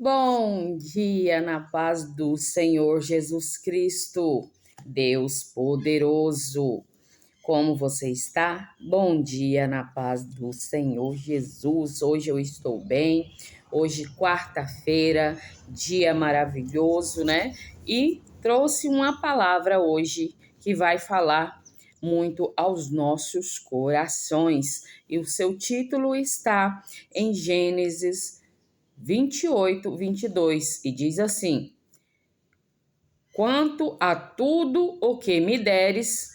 Bom dia na paz do Senhor Jesus Cristo, Deus poderoso. Como você está? Bom dia na paz do Senhor Jesus. Hoje eu estou bem. Hoje, quarta-feira, dia maravilhoso, né? E trouxe uma palavra hoje que vai falar muito aos nossos corações. E o seu título está em Gênesis 28, 22, e diz assim: Quanto a tudo o que me deres,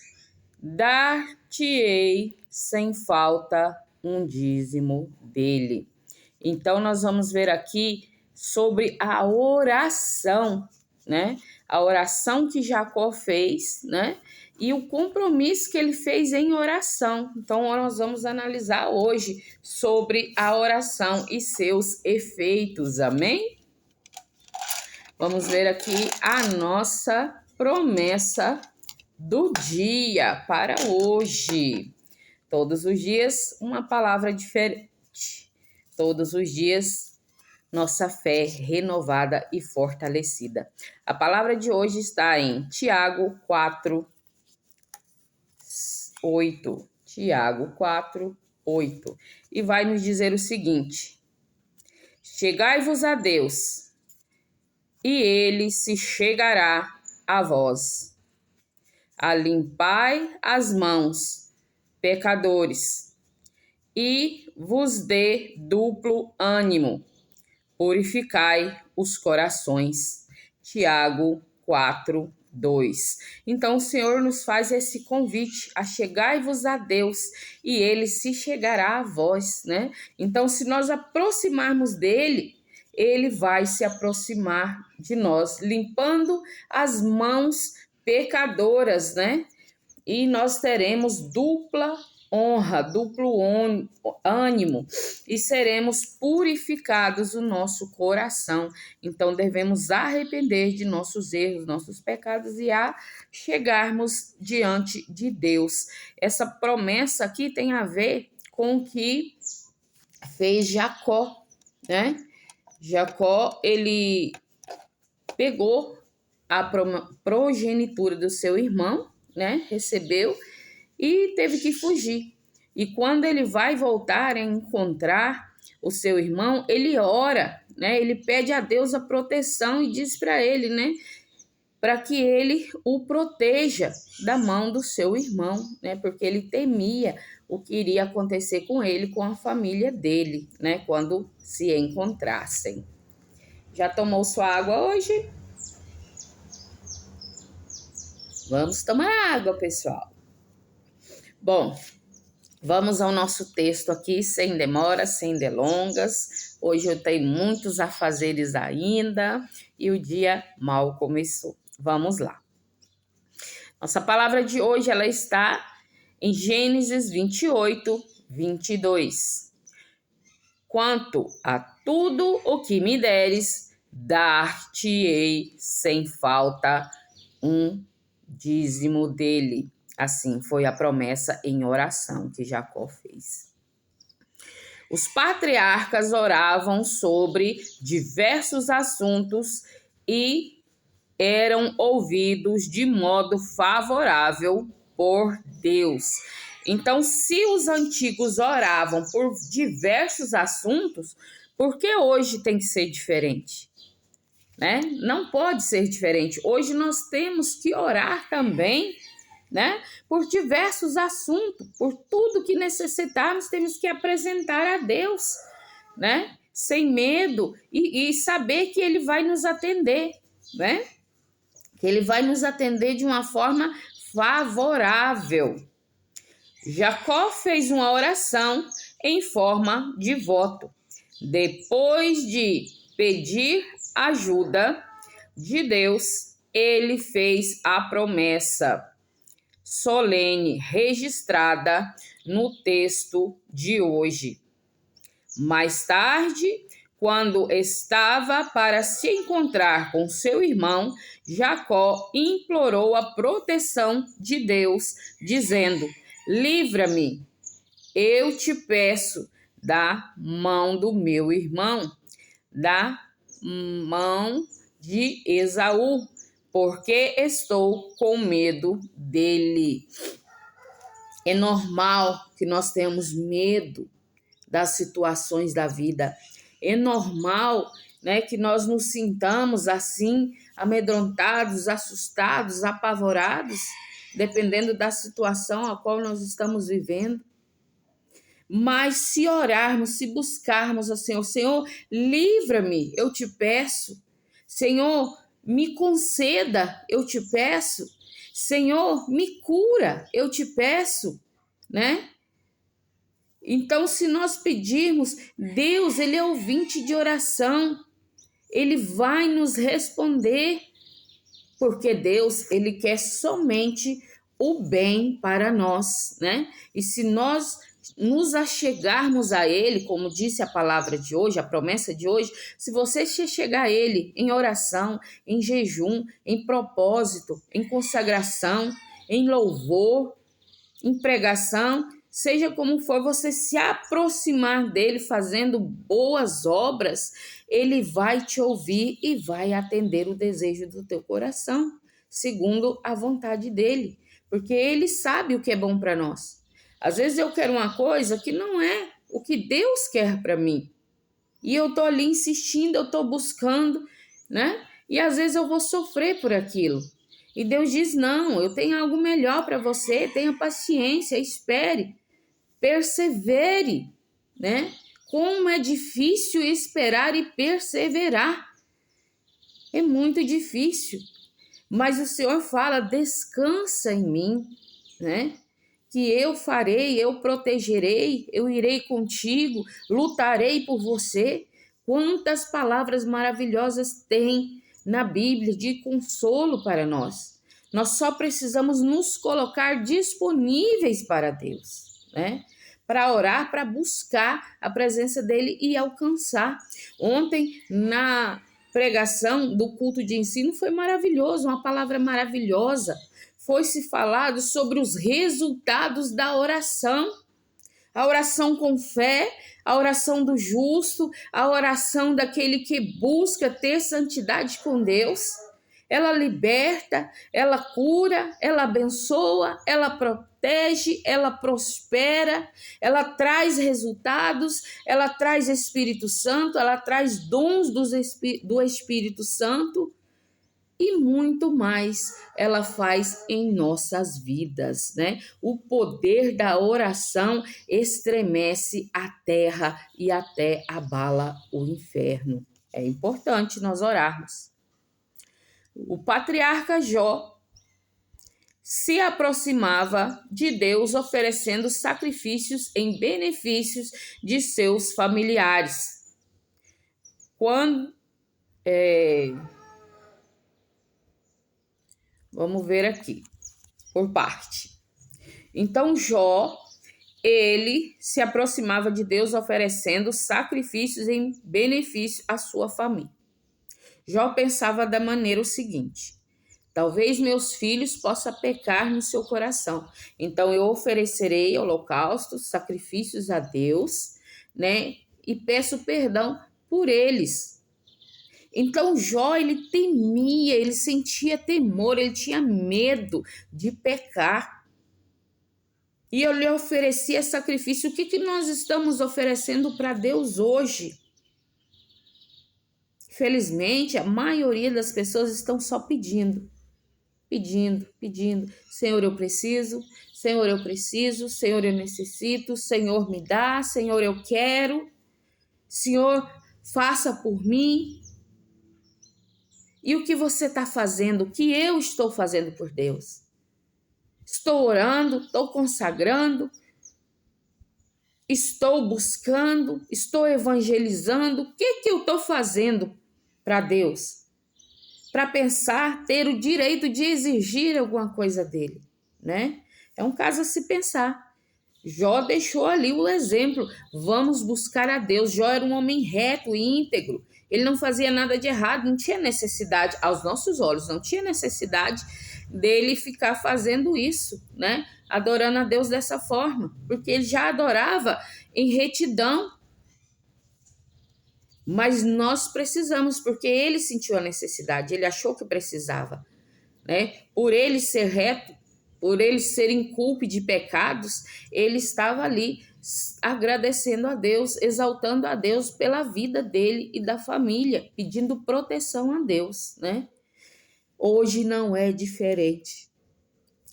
dar-te-ei sem falta um dízimo dele. Então, nós vamos ver aqui sobre a oração, né? A oração que Jacó fez, né? E o compromisso que ele fez em oração. Então, nós vamos analisar hoje sobre a oração e seus efeitos, amém? Vamos ver aqui a nossa promessa do dia para hoje. Todos os dias, uma palavra diferente. Todos os dias, nossa fé renovada e fortalecida. A palavra de hoje está em Tiago 4, 8. Tiago 4, 8. E vai nos dizer o seguinte: Chegai-vos a Deus, e ele se chegará a vós. Alimpai as mãos, pecadores, e vos dê duplo ânimo. Purificai os corações. Tiago 4, 2. Então o Senhor nos faz esse convite a chegai-vos a Deus e ele se chegará a vós, né? Então se nós aproximarmos dele, ele vai se aproximar de nós, limpando as mãos pecadoras, né? E nós teremos dupla honra, duplo ânimo e seremos purificados o nosso coração. Então devemos arrepender de nossos erros, nossos pecados e a chegarmos diante de Deus. Essa promessa aqui tem a ver com o que fez Jacó, né? Jacó, ele pegou a progenitura do seu irmão, né? Recebeu e teve que fugir. E quando ele vai voltar a encontrar o seu irmão, ele ora, né? Ele pede a Deus a proteção e diz para ele, né? Para que ele o proteja da mão do seu irmão, né? Porque ele temia o que iria acontecer com ele, com a família dele, né? Quando se encontrassem. Já tomou sua água hoje? Vamos tomar água, pessoal. Bom, vamos ao nosso texto aqui, sem demora, sem delongas. Hoje eu tenho muitos afazeres ainda e o dia mal começou. Vamos lá. Nossa palavra de hoje, ela está em Gênesis 28, 22. Quanto a tudo o que me deres, dar-te-ei sem falta um dízimo dele. Assim foi a promessa em oração que Jacó fez. Os patriarcas oravam sobre diversos assuntos e eram ouvidos de modo favorável por Deus. Então, se os antigos oravam por diversos assuntos, por que hoje tem que ser diferente? Né? Não pode ser diferente. Hoje nós temos que orar também, né? Por diversos assuntos, por tudo que necessitarmos, temos que apresentar a Deus, né? Sem medo e saber que Ele vai nos atender, né? Que Ele vai nos atender de uma forma favorável. Jacó fez uma oração em forma de voto. Depois de pedir ajuda de Deus, ele fez a promessa solene registrada no texto de hoje. Mais tarde, quando estava para se encontrar com seu irmão, Jacó implorou a proteção de Deus, dizendo: livra-me, eu te peço, da mão do meu irmão, da mão de Esaú, porque estou com medo dele. É normal que nós tenhamos medo das situações da vida. É normal, né, que nós nos sintamos assim, amedrontados, assustados, apavorados, dependendo da situação a qual nós estamos vivendo. Mas se orarmos, se buscarmos ao Senhor, Senhor, livra-me, eu te peço. Senhor, me conceda, eu te peço. Senhor, me cura, eu te peço, né? Então, se nós pedirmos, Deus, Ele é ouvinte de oração, Ele vai nos responder, porque Deus, Ele quer somente o bem para nós, né? E se nós nos achegarmos a Ele, como disse a palavra de hoje, a promessa de hoje, se você se chegar a Ele em oração, em jejum, em propósito, em consagração, em louvor, em pregação, seja como for, você se aproximar dele fazendo boas obras, ele vai te ouvir e vai atender o desejo do teu coração, segundo a vontade dele, porque ele sabe o que é bom para nós. Às vezes eu quero uma coisa que não é o que Deus quer para mim, e eu tô ali insistindo, eu tô buscando, né? E às vezes eu vou sofrer por aquilo. E Deus diz, não, eu tenho algo melhor para você, tenha paciência, espere, persevere, né? Como é difícil esperar e perseverar. É muito difícil. Mas o Senhor fala, descansa em mim, né? Que eu farei, eu protegerei, eu irei contigo, lutarei por você. Quantas palavras maravilhosas tem na Bíblia de consolo para nós. Nós só precisamos nos colocar disponíveis para Deus, né? Para orar, para buscar a presença dele e alcançar. Ontem, na pregação do culto de ensino, foi maravilhoso, uma palavra maravilhosa. Foi-se falado sobre os resultados da oração. A oração com fé, a oração do justo, a oração daquele que busca ter santidade com Deus. Ela liberta, ela cura, ela abençoa, ela protege, ela prospera, ela traz resultados, ela traz Espírito Santo, ela traz dons do Espírito Santo e muito mais ela faz em nossas vidas, né? O poder da oração estremece a terra e até abala o inferno. É importante nós orarmos. O patriarca Jó se aproximava de Deus oferecendo sacrifícios em benefícios de seus familiares. Vamos ver aqui, por parte. Então, Jó, ele se aproximava de Deus oferecendo sacrifícios em benefício à sua família. Jó pensava da maneira seguinte: talvez meus filhos possam pecar no seu coração. Então eu oferecerei holocaustos, sacrifícios a Deus, né? E peço perdão por eles. Então Jó, ele temia, ele sentia temor, ele tinha medo de pecar. E eu lhe oferecia sacrifício. O que nós estamos oferecendo para Deus hoje? Felizmente, a maioria das pessoas estão só pedindo. Senhor, eu preciso. Senhor, eu preciso. Senhor, eu necessito. Senhor, me dá. Senhor, eu quero. Senhor, faça por mim. E o que você está fazendo? O que eu estou fazendo por Deus? Estou orando, estou consagrando, estou buscando, estou evangelizando. O que eu estou fazendo para Deus? Para pensar, ter o direito de exigir alguma coisa dele, né? É um caso a se pensar. Jó deixou ali o exemplo. Vamos buscar a Deus. Jó era um homem reto e íntegro. Ele não fazia nada de errado, não tinha necessidade, aos nossos olhos, não tinha necessidade dele ficar fazendo isso, né? Adorando a Deus dessa forma, porque ele já adorava em retidão. Mas nós precisamos, porque ele sentiu a necessidade, ele achou que precisava, né? Por ele ser reto, por ele ser incúlpito de pecados, ele estava ali agradecendo a Deus, exaltando a Deus pela vida dele e da família, pedindo proteção a Deus, né? Hoje não é diferente.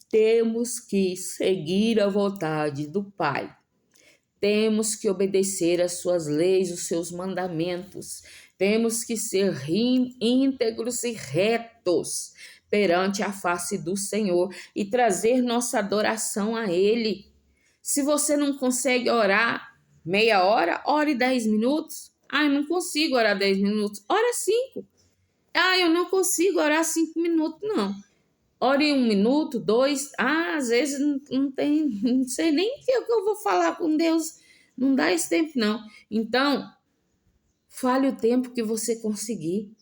Temos que seguir a vontade do Pai. Temos que obedecer às suas leis, os seus mandamentos. Temos que ser íntegros e retos perante a face do Senhor e trazer nossa adoração a Ele. Se você não consegue orar meia hora, ore 10 minutos. Ah, eu não consigo orar 10 minutos. Ora 5. Ah, eu não consigo orar 5 minutos, não. Ore 1 minuto, 2. Ah, às vezes não tem, não sei nem o que eu vou falar com Deus. Não dá esse tempo, não. Então, fale o tempo que você conseguir.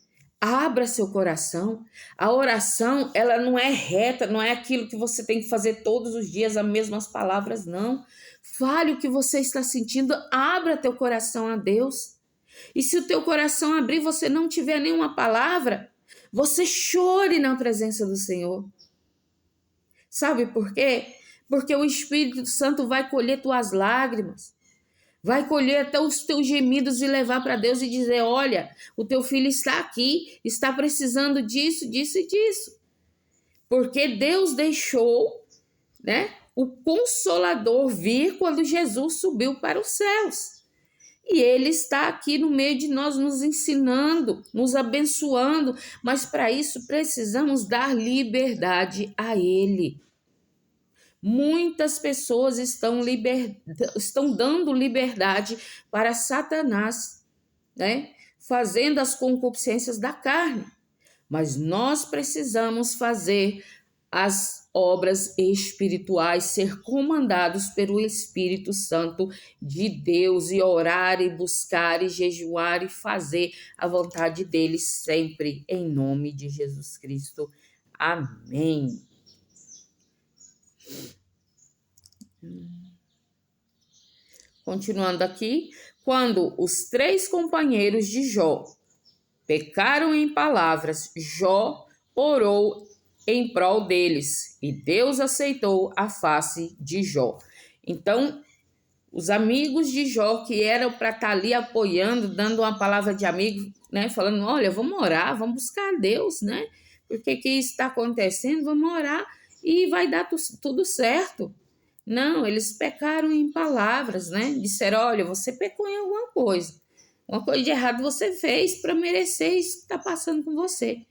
Abra seu coração. A oração, ela não é reta, não é aquilo que você tem que fazer todos os dias as mesmas palavras, não. Fale o que você está sentindo, abra teu coração a Deus. E se o teu coração abrir, você não tiver nenhuma palavra, você chore na presença do Senhor. Sabe por quê? Porque o Espírito Santo vai colher tuas lágrimas. Vai colher até os teus gemidos e levar para Deus e dizer: olha, o teu filho está aqui, está precisando disso, disso e disso. Porque Deus deixou, né, o Consolador vir quando Jesus subiu para os céus. E Ele está aqui no meio de nós, nos ensinando, nos abençoando. Mas para isso precisamos dar liberdade a Ele. Muitas pessoas estão dando liberdade para Satanás, né? Fazendo as concupiscências da carne. Mas nós precisamos fazer as obras espirituais, ser comandados pelo Espírito Santo de Deus e orar e buscar e jejuar e fazer a vontade dele sempre, em nome de Jesus Cristo. Amém. Continuando aqui, quando os 3 companheiros de Jó pecaram em palavras, Jó orou em prol deles e Deus aceitou a face de Jó. Então, os amigos de Jó, que eram para estar ali apoiando, dando uma palavra de amigo, né, falando: olha, vamos orar, vamos buscar a Deus, né? Porque que isso está acontecendo? Vamos orar e vai dar tudo certo. Não, eles pecaram em palavras, né? Disseram: olha, você pecou em alguma coisa. Uma coisa de errado você fez para merecer isso que está passando com você.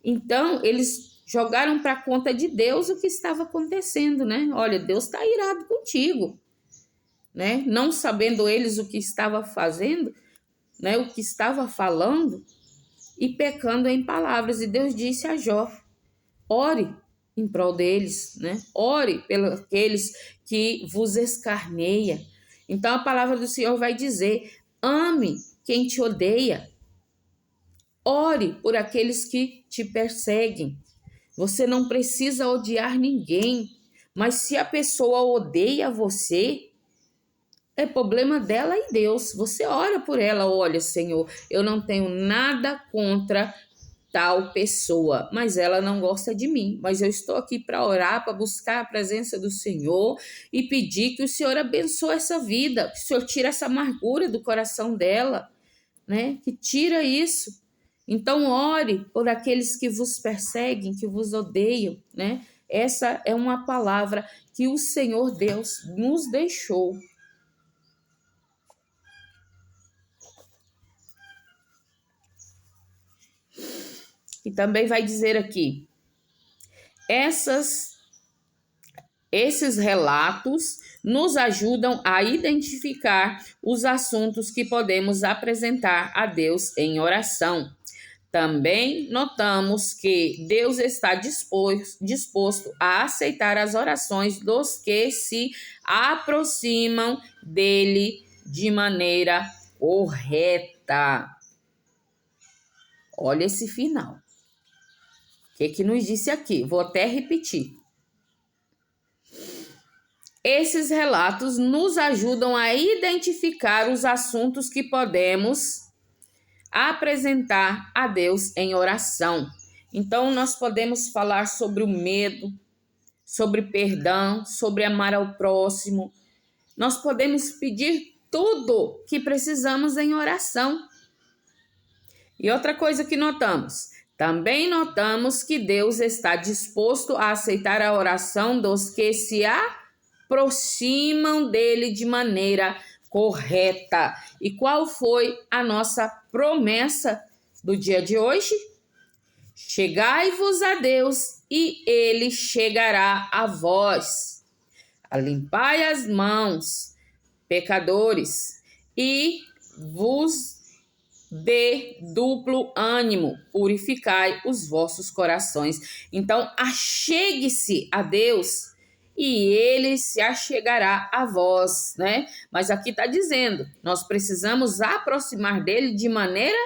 Então, eles jogaram para a conta de Deus o que estava acontecendo, né? Olha, Deus está irado contigo, né? Não sabendo eles o que estava fazendo, né? O que estava falando e pecando em palavras. E Deus disse a Jó: ore em prol deles, né? Ore pelos aqueles que vos escarneia. Então a palavra do Senhor vai dizer: ame quem te odeia. Ore por aqueles que te perseguem. Você não precisa odiar ninguém, mas se a pessoa odeia você, é problema dela e Deus. Você ora por ela: olha, Senhor, eu não tenho nada contra tal pessoa, mas ela não gosta de mim. Mas eu estou aqui para orar, para buscar a presença do Senhor e pedir que o Senhor abençoe essa vida, que o Senhor tire essa amargura do coração dela, né? Que tira isso. Então ore por aqueles que vos perseguem, que vos odeiam, né? Essa é uma palavra que o Senhor Deus nos deixou. E também vai dizer aqui: esses relatos nos ajudam a identificar os assuntos que podemos apresentar a Deus em oração. Também notamos que Deus está disposto a aceitar as orações dos que se aproximam dele de maneira correta. Olha esse final. O que nos disse aqui? Vou até repetir. Esses relatos nos ajudam a identificar os assuntos que podemos apresentar a Deus em oração. Então, nós podemos falar sobre o medo, sobre perdão, sobre amar ao próximo. Nós podemos pedir tudo que precisamos em oração. E outra coisa que notamos, também notamos que Deus está disposto a aceitar a oração dos que se aproximam dele de maneira correta. E qual foi a nossa promessa do dia de hoje? Chegai-vos a Deus e ele chegará a vós. Limpai as mãos, pecadores, e vos dê duplo ânimo, purificai os vossos corações. Então, achegue-se a Deus e ele se achegará a vós, né? Mas aqui está dizendo, nós precisamos aproximar dele de maneira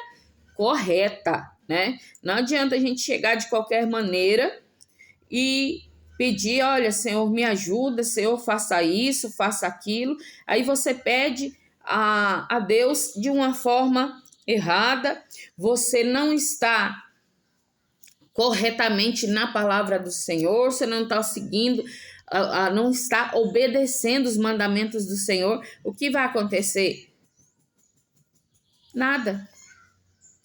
correta, né? Não adianta a gente chegar de qualquer maneira e pedir, olha, Senhor, me ajuda, Senhor, faça isso, faça aquilo. Aí você pede a Deus de uma forma errada, você não está corretamente na palavra do Senhor, você não está seguindo, não está obedecendo os mandamentos do Senhor. O que vai acontecer? Nada.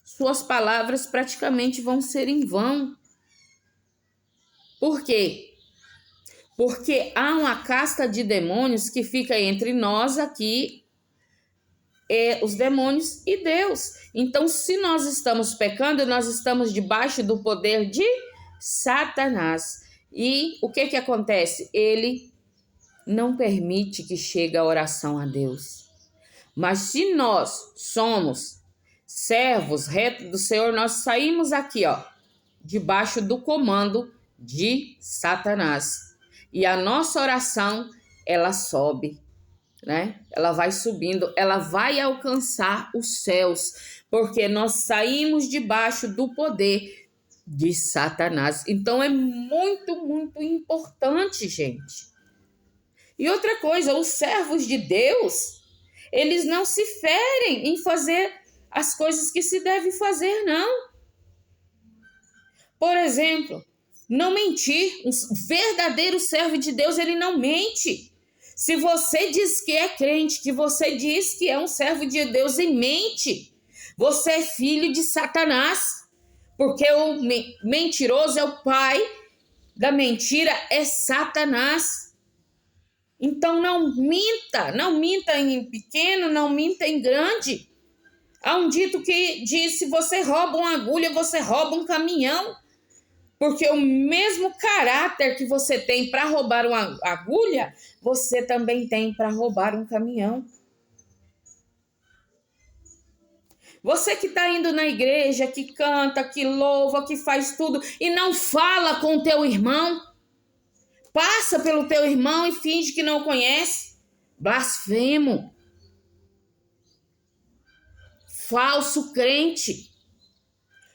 Suas palavras praticamente vão ser em vão. Por quê? Porque há uma casta de demônios que fica entre nós aqui, os demônios e Deus. Então, se nós estamos pecando, nós estamos debaixo do poder de Satanás. E o que acontece? Ele não permite que chegue a oração a Deus. Mas se nós somos servos retos do Senhor, nós saímos aqui, debaixo do comando de Satanás. E a nossa oração, ela sobe, né? Ela vai subindo, ela vai alcançar os céus, porque nós saímos debaixo do poder de Satanás. Então é muito, muito importante, gente. E outra coisa, os servos de Deus, eles não se ferem em fazer as coisas que se deve fazer, não. Por exemplo, não mentir. Um verdadeiro servo de Deus, ele não mente. Se você diz que é crente, que você diz que é um servo de Deus e mente, você é filho de Satanás. Porque o mentiroso é o pai da mentira, é Satanás. Então não minta em pequeno, não minta em grande. Há um dito que diz, se você rouba uma agulha, você rouba um caminhão. Porque o mesmo caráter que você tem para roubar uma agulha, você também tem para roubar um caminhão. Você que está indo na igreja, que canta, que louva, que faz tudo e não fala com o teu irmão, passa pelo teu irmão e finge que não conhece, blasfemo, falso crente,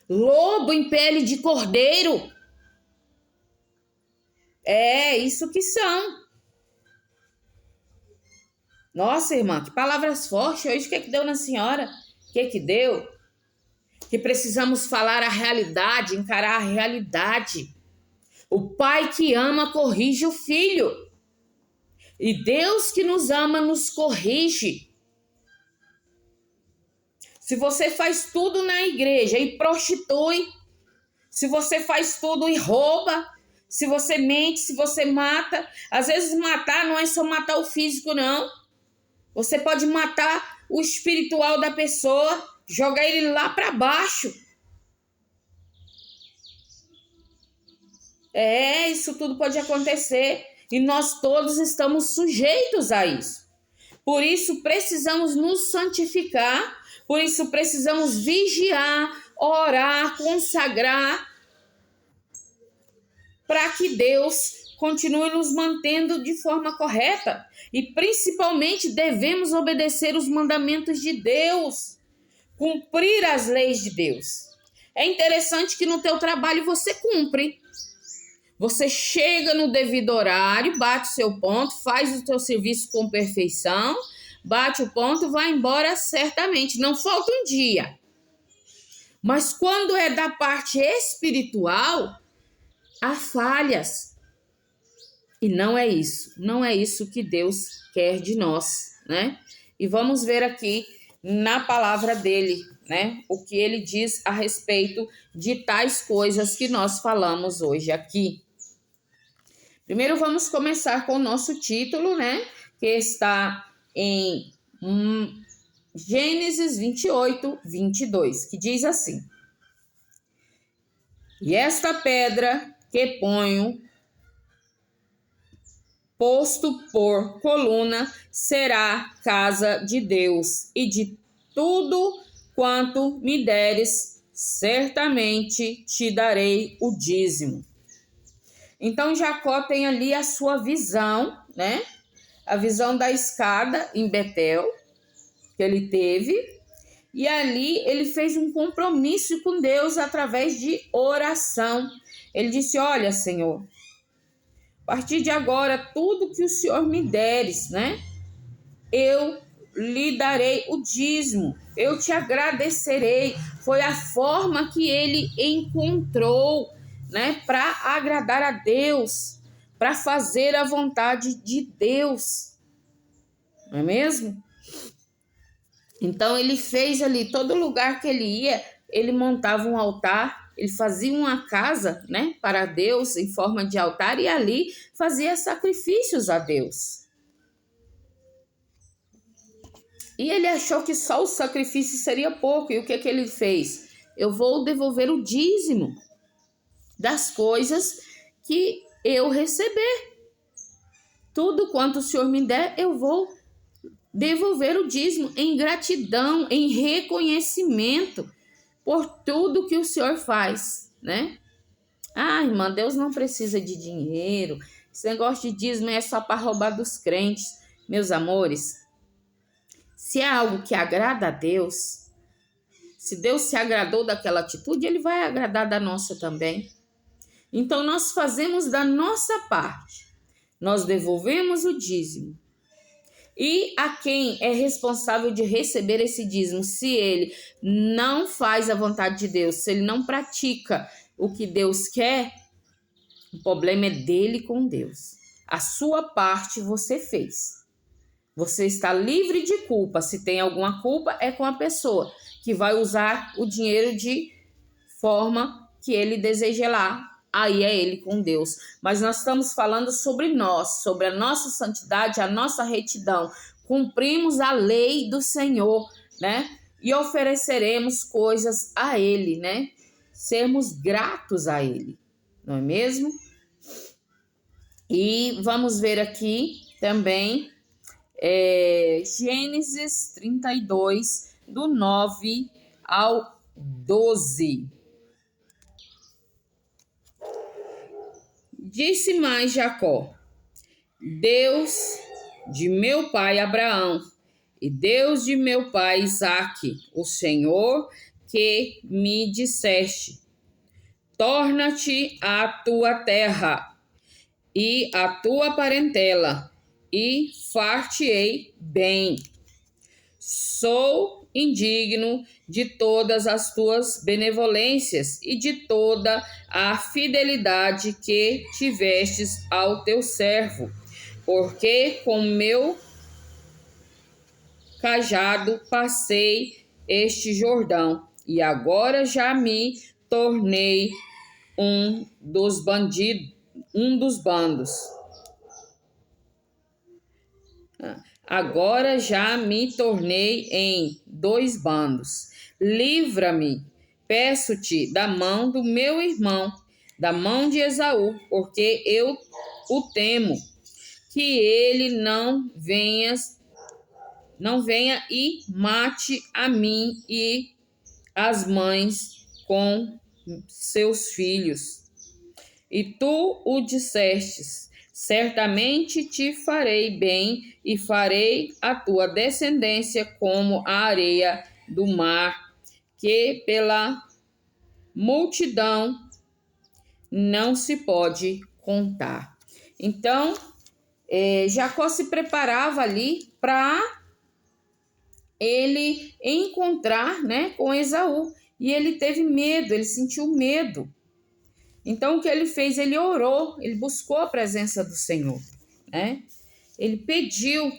lobo em pele de cordeiro. É isso que são. Nossa, irmã, que palavras fortes hoje. O que deu na senhora? O que deu? Que precisamos falar a realidade, encarar a realidade. O pai que ama corrige o filho. E Deus que nos ama nos corrige. Se você faz tudo na igreja e prostitui, se você faz tudo e rouba, se você mente, se você mata, às vezes matar não é só matar o físico, não. Você pode matar o espiritual da pessoa, jogar ele lá para baixo. Isso tudo pode acontecer e nós todos estamos sujeitos a isso. Por isso precisamos nos santificar, por isso precisamos vigiar, orar, consagrar, para que Deus continue nos mantendo de forma correta. E principalmente devemos obedecer os mandamentos de Deus, cumprir as leis de Deus. É interessante que no teu trabalho você cumpre. Você chega no devido horário, bate o seu ponto, faz o teu serviço com perfeição, bate o ponto, vai embora certamente. Não falta um dia. Mas quando é da parte espiritual, há falhas. E não é isso que Deus quer de nós, né? E vamos ver aqui na palavra dele, né? O que ele diz a respeito de tais coisas que nós falamos hoje aqui. Primeiro vamos começar com o nosso título, né? Que está em Gênesis 28, 22, que diz assim: E esta pedra que ponho posto por coluna será casa de Deus, e de tudo quanto me deres, certamente te darei o dízimo. Então Jacó tem ali a sua visão, né? A visão da escada em Betel, que ele teve, e ali ele fez um compromisso com Deus através de oração. Ele disse: olha, Senhor, a partir de agora, tudo que o Senhor me deres, né? Eu lhe darei o dízimo, eu te agradecerei. Foi a forma que ele encontrou, né? Para agradar a Deus, para fazer a vontade de Deus. Não é mesmo? Então ele fez ali, todo lugar que ele ia, ele montava um altar, ele fazia uma casa, né, para Deus em forma de altar, e ali fazia sacrifícios a Deus. E ele achou que só o sacrifício seria pouco, e o que ele fez? Eu vou devolver o dízimo das coisas que eu receber. Tudo quanto o Senhor me der, eu vou devolver o dízimo em gratidão, em reconhecimento por tudo que o Senhor faz, né? Ah, irmã, Deus não precisa de dinheiro. Esse negócio de dízimo é só para roubar dos crentes. Meus amores, se é algo que agrada a Deus, se Deus se agradou daquela atitude, Ele vai agradar da nossa também. Então, nós fazemos da nossa parte. Nós devolvemos o dízimo. E a quem é responsável de receber esse dízimo, se ele não faz a vontade de Deus, se ele não pratica o que Deus quer, o problema é dele com Deus. A sua parte você fez. Você está livre de culpa. Se tem alguma culpa, é com a pessoa que vai usar o dinheiro de forma que ele deseja lá. Aí é ele com Deus. Mas nós estamos falando sobre nós, sobre a nossa santidade, a nossa retidão. Cumprimos a lei do Senhor, né? E ofereceremos coisas a Ele, né? Sermos gratos a Ele, não é mesmo? E vamos ver aqui também Gênesis 32, do 9 ao 12. Disse mais Jacó: Deus de meu pai Abraão e Deus de meu pai Isaque, o Senhor que me disseste: torna-te à tua terra e à tua parentela, e far-te-ei bem. Sou indigno de todas as tuas benevolências e de toda a fidelidade que tivestes ao teu servo, porque com meu cajado passei este Jordão, e agora já me tornei um dos bandos. Agora já me tornei em 2 bandos. Livra-me, peço-te, da mão do meu irmão, da mão de Esaú, porque eu o temo, que ele não venha e mate a mim e as mães com seus filhos. E tu o dissestes: certamente te farei bem e farei a tua descendência como a areia do mar, que pela multidão não se pode contar. Então, Jacó se preparava ali para ele encontrar, né, com Esaú. E ele teve medo, ele sentiu medo. Então, o que ele fez? Ele orou, ele buscou a presença do Senhor, né? Ele pediu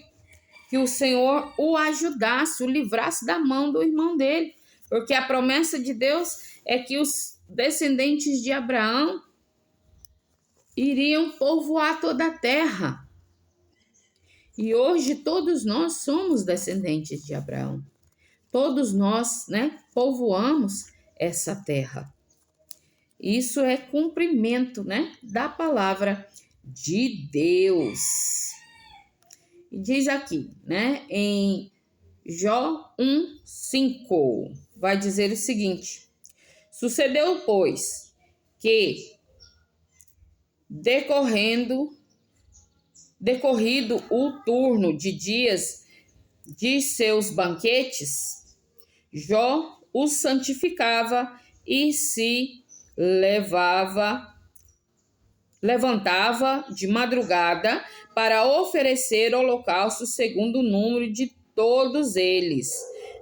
que o Senhor o ajudasse, o livrasse da mão do irmão dele, porque a promessa de Deus é que os descendentes de Abraão iriam povoar toda a terra. E hoje todos nós somos descendentes de Abraão. Todos nós, né, povoamos essa terra. Isso é cumprimento, né, da palavra de Deus. E diz aqui, né, em Jó 1:5, vai dizer o seguinte: sucedeu, pois, que decorrido o turno de dias de seus banquetes, Jó os santificava e se levantava de madrugada para oferecer holocausto segundo o número de todos eles.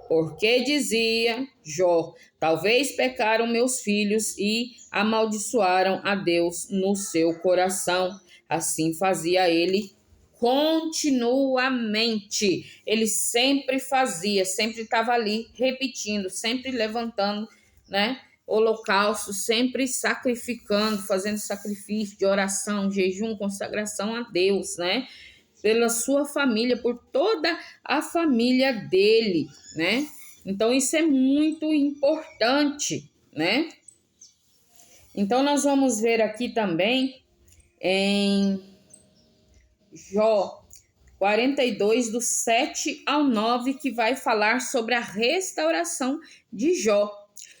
Porque dizia Jó: talvez pecaram meus filhos e amaldiçoaram a Deus no seu coração. Assim fazia ele continuamente. Ele sempre fazia, sempre estava ali repetindo, sempre levantando, né, holocausto, sempre sacrificando, fazendo sacrifício de oração, jejum, consagração a Deus, né, pela sua família, por toda a família dele, né? Então isso é muito importante, né? Então nós vamos ver aqui também em Jó 42, do 7 ao 9, que vai falar sobre a restauração de Jó.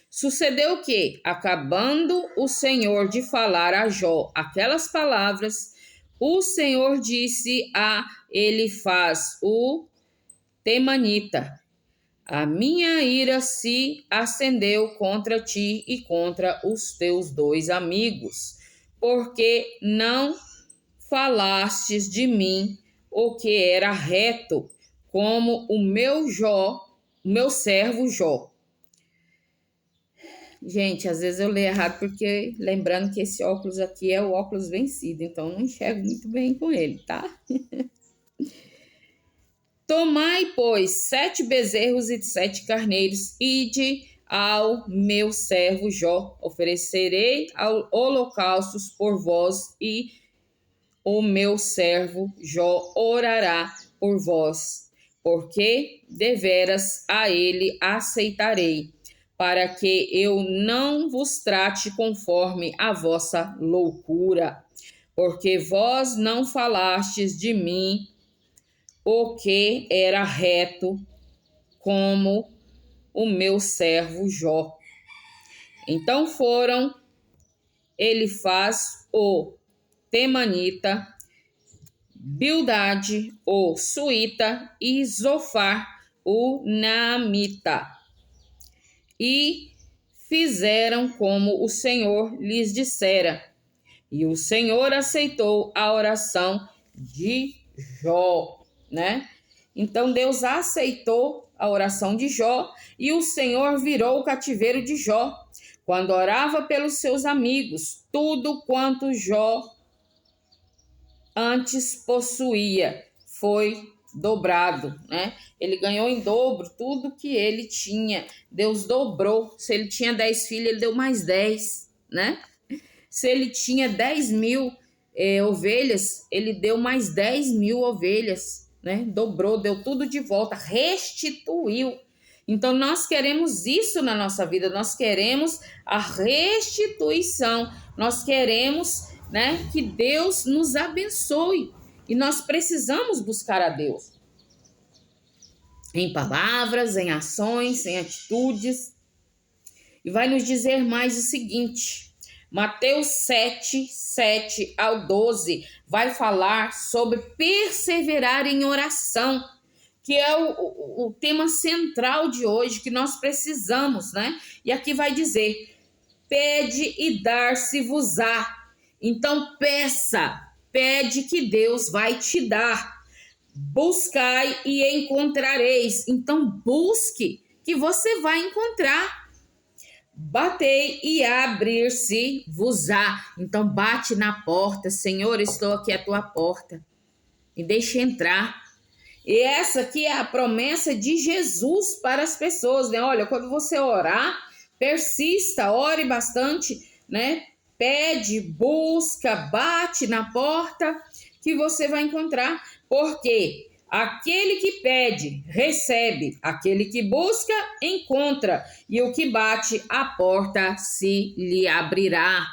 Sucedeu que, acabando o Senhor de falar a Jó aquelas palavras, o Senhor disse a Elifaz, o temanita: a minha ira se acendeu contra ti e contra os teus 2 amigos, porque não falastes de mim o que era reto, como o meu servo Jó. Gente, às vezes eu leio errado porque lembrando que esse óculos aqui é o óculos vencido, então eu não enxergo muito bem com ele, tá? Tomai, pois, 7 bezerros e 7 carneiros, ide ao meu servo Jó, oferecerei holocaustos por vós, e o meu servo Jó orará por vós, porque deveras a ele aceitarei, para que eu não vos trate conforme a vossa loucura, porque vós não falastes de mim o que era reto, como o meu servo Jó. Então foram Elifaz, o temanita, Bildade, o suíta, e Zofar, o naamita, e fizeram como o Senhor lhes dissera. E o Senhor aceitou a oração de Jó, né? Então Deus aceitou a oração de Jó e o Senhor virou o cativeiro de Jó. Quando orava pelos seus amigos, tudo quanto Jó antes possuía foi dobrado, né? Ele ganhou em dobro tudo que ele tinha. Deus dobrou. Se ele tinha 10 filhos, ele deu mais 10, né? Se ele tinha 10.000 ovelhas, ele deu mais 10.000 ovelhas, né? Dobrou, deu tudo de volta, restituiu. Então nós queremos isso na nossa vida, nós queremos a restituição, nós queremos, né, que Deus nos abençoe. E nós precisamos buscar a Deus em palavras, em ações, em atitudes. E vai nos dizer mais o seguinte: Mateus 7, 7 ao 12 vai falar sobre perseverar em oração, que é o tema central de hoje, que nós precisamos, né? E aqui vai dizer: pede e dar-se-vos-á. Então pede que Deus vai te dar. Buscai e encontrareis. Então busque, que você vai encontrar. batei e abrir-se-vos-á. Então bate na porta, Senhor, estou aqui à tua porta, me deixe entrar. E essa aqui é a promessa de Jesus para as pessoas, né? Olha, quando você orar, persista, ore bastante, né? Pede, busca, bate na porta que você vai encontrar, porque aquele que pede, recebe, aquele que busca, encontra, e o que bate, a porta se lhe abrirá.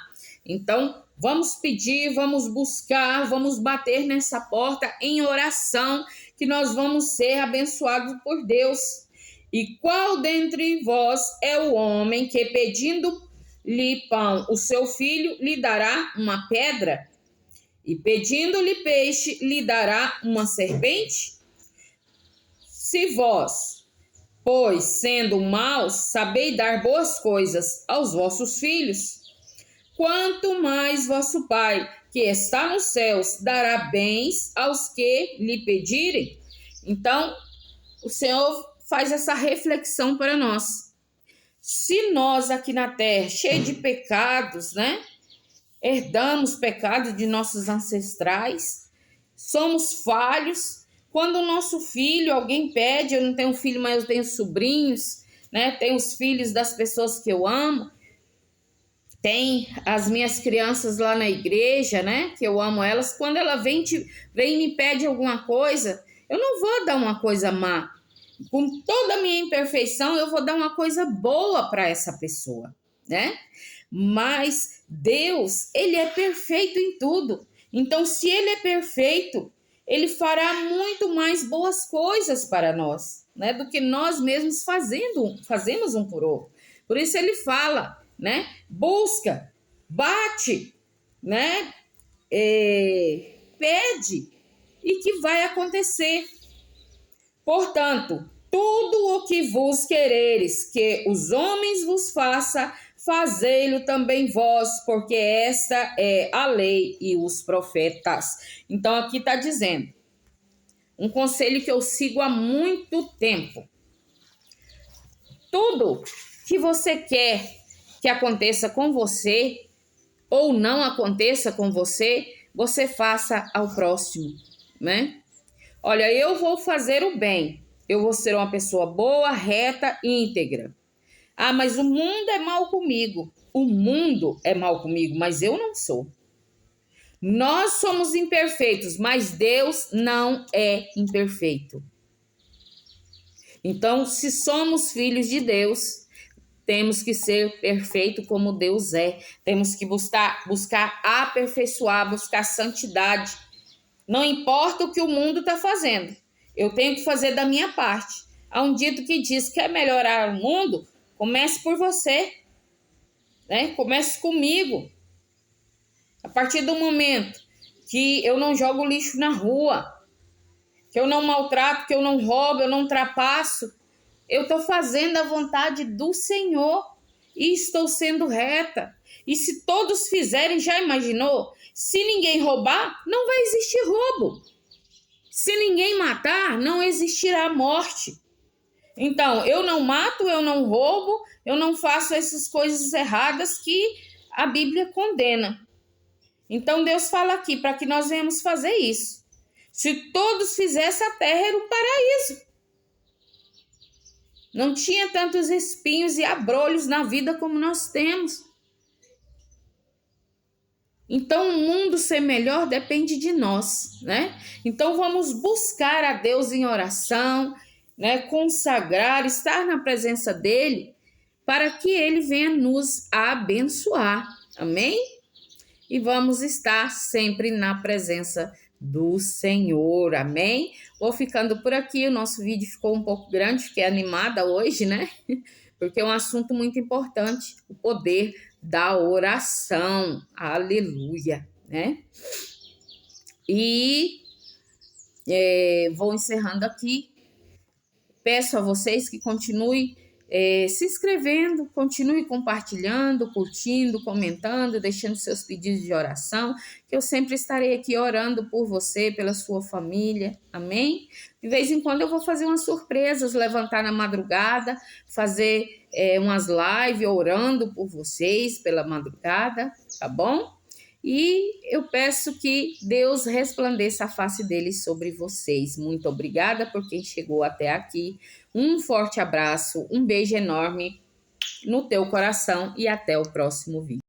Então, vamos pedir, vamos buscar, vamos bater nessa porta em oração, que nós vamos ser abençoados por Deus. E qual dentre vós é o homem que, pedindo-lhe pão, o seu filho, lhe dará uma pedra? E pedindo-lhe peixe, lhe dará uma serpente? Se vós, pois, sendo maus, sabeis dar boas coisas aos vossos filhos, quanto mais vosso Pai, que está nos céus, dará bens aos que lhe pedirem. Então, o Senhor faz essa reflexão para nós. Se nós aqui na terra, cheios de pecados, né? Herdamos pecados de nossos ancestrais, somos falhos. Quando o nosso filho, alguém pede, eu não tenho filho, mas eu tenho sobrinhos, né? Tenho os filhos das pessoas que eu amo. Tem as minhas crianças lá na igreja, né? Que eu amo elas. Quando ela vem e me pede alguma coisa, eu não vou dar uma coisa má. Com toda a minha imperfeição, eu vou dar uma coisa boa para essa pessoa, né? Mas Deus, ele é perfeito em tudo. Então, se ele é perfeito, ele fará muito mais boas coisas para nós, né? Do que nós mesmos fazemos um por outro. Por isso ele fala, né? Busca, bate, né? Pede, e que vai acontecer. Portanto, tudo o que vos quereres que os homens vos façam, fazei-lo também vós, porque esta é a lei e os profetas. Então aqui está dizendo um conselho que eu sigo há muito tempo. Tudo que você quer que aconteça com você ou não aconteça com você, você faça ao próximo, né? Olha, eu vou fazer o bem, eu vou ser uma pessoa boa, reta e íntegra. Ah, mas o mundo é mal comigo. O mundo é mal comigo, mas eu não sou. Nós somos imperfeitos, mas Deus não é imperfeito. Então, se somos filhos de Deus, temos que ser perfeito como Deus é. Temos que buscar aperfeiçoar, buscar santidade. Não importa o que o mundo está fazendo, eu tenho que fazer da minha parte. Há um dito que diz que quer melhorar o mundo, comece por você, né? Comece comigo. A partir do momento que eu não jogo lixo na rua, que eu não maltrato, que eu não roubo, eu não trapaço, eu estou fazendo a vontade do Senhor e estou sendo reta. E se todos fizerem, já imaginou? Se ninguém roubar, não vai existir roubo. Se ninguém matar, não existirá morte. Então, eu não mato, eu não roubo, eu não faço essas coisas erradas que a Bíblia condena. Então, Deus fala aqui para que nós venhamos fazer isso. Se todos fizessem, a terra era um paraíso. Não tinha tantos espinhos e abrolhos na vida como nós temos. Então, o mundo ser melhor depende de nós, né? Então, vamos buscar a Deus em oração, né? Consagrar, estar na presença dele, para que ele venha nos abençoar. Amém? E vamos estar sempre na presença do Senhor. Amém? Vou ficando por aqui. O nosso vídeo ficou um pouco grande, fiquei animada hoje, né? Porque é um assunto muito importante, o poder da oração. Aleluia, né? E vou encerrando aqui. Peço a vocês que continuem se inscrevendo, continue compartilhando, curtindo, comentando, deixando seus pedidos de oração, que eu sempre estarei aqui orando por você, pela sua família, amém? De vez em quando eu vou fazer umas surpresas, levantar na madrugada, fazer umas lives orando por vocês pela madrugada, tá bom? E eu peço que Deus resplandeça a face dele sobre vocês. Muito obrigada por quem chegou até aqui. Um forte abraço, um beijo enorme no teu coração e até o próximo vídeo.